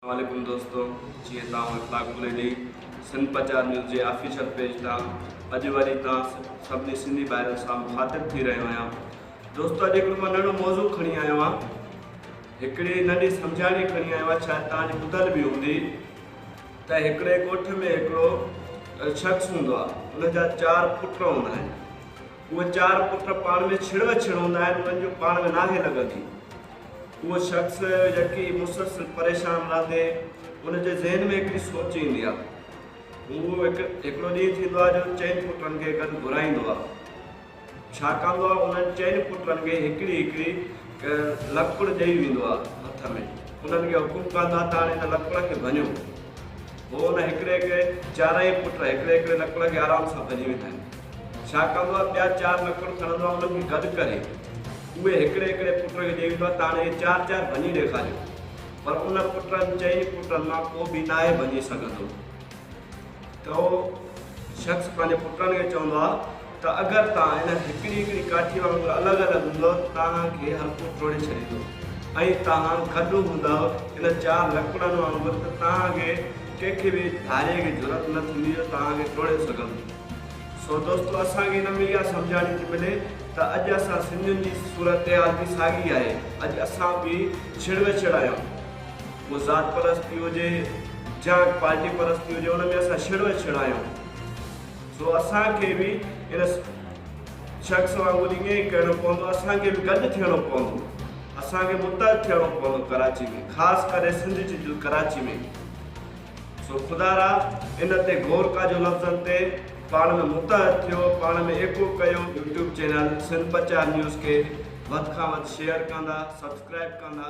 वालेकुम दोस्तों, जी इख़्लाक़ ॾेई सिंध प्रचार न्यूज़ के ऑफिशियल पेज तां अॼु वरी सभिनी सिंधी भाइरनि सां मुखातिब थी रहियो आहियां। दोस्तों, अॼु हिकिड़ो मां नंढो मौज़ू खणी आयो आहियां, हिकिड़ी नंढी सम्झाणी खणी आयो आहियां, शायदि तव्हांजी ॿुधल बि हूंदी त हिकिड़े ॻोठ में हिकिड़ो शख़्स हूंदो आहे, उनजा 4 पुट हूंदा आहिनि। उहे 4 पुट पाण में छिड़ हूंदा आहिनि, उन्हनि जो पाण में नाहे लॻंदी। वो शख़्स यकी मुसलसल परेशान रहंदे उनके ज़हन में हिकिड़ी सोच ईंदी आहे। उहो हिकिड़ो ॾींहुं थींदो आहे जो 4 पुटनि खे गॾु घुराईंदो आहे। छा कंदो आहे, उन्हनि 4 पुटनि खे हिकिड़ी हिकिड़ी लकड़ ॾेई वेंदो आहे हथ में। उन्हनि खे हुकुम कंदो आहे त हाणे हिन लकड़ खे भञो। पोइ उन हिकिड़े खे 4 पुट हिकिड़े हिकिड़े लकड़ खे आराम सां भञी वेंदा आहिनि। छा कंदो आहे, ॿिया 4 लकड़ खणंदो आहे, उन्हनि खे गॾु करे उहे हिकिड़े हिकिड़े पुट खे ॾेई वेंदो आहे त हाणे 4 भञी ॾेखारियो। पर उन पुटनि 4 पुटनि मां को बि नाहे भञी सघंदो। त उहो शख़्स पंहिंजे पुटनि खे चवंदो आहे त अगरि तव्हां हिन हिकिड़ी हिकिड़ी काठी वांगुरु अलॻि अलॻि हूंदो तव्हांखे हल्को टोड़े छॾींदो, ऐं तव्हां गॾु हूंदव हिन 4 लकड़नि वांगुरु त तव्हांखे कंहिंखे बि धारे जी ज़रूरत न थींदी जो तव्हांखे टोड़े सघंदो। सो दोस्तों, असांखे हिन में इहा सम्झाणी थी मिले त अॼु असां सिंधियुनि जी सूरत हाल बि साॻी आहे। अॼु असां बि छिड़ आहियूं, उहो ज़ात परस्ती हुजे या पार्टी परस्ती हुजे, उन में असां छिड़ आहियूं। सो असांखे बि हिन शख़्स वांगुरु ईअं ई करिणो पवंदो, असांखे बि गॾु थियणो पवंदो, असांखे मुतहद थियणो पवंदो कराची में, ख़ासि करे सिंध जी कराची में। सो ख़ुदा इन ते गौर कजो, लफ़्ज़नि ते पाण में मुतहद थियो, पाण में एको कयो। यूट्यूब चैनल सिंध प्रचार न्यूज़ के वध खां वध शेयर कंदा, सब्सक्राइब कंदा।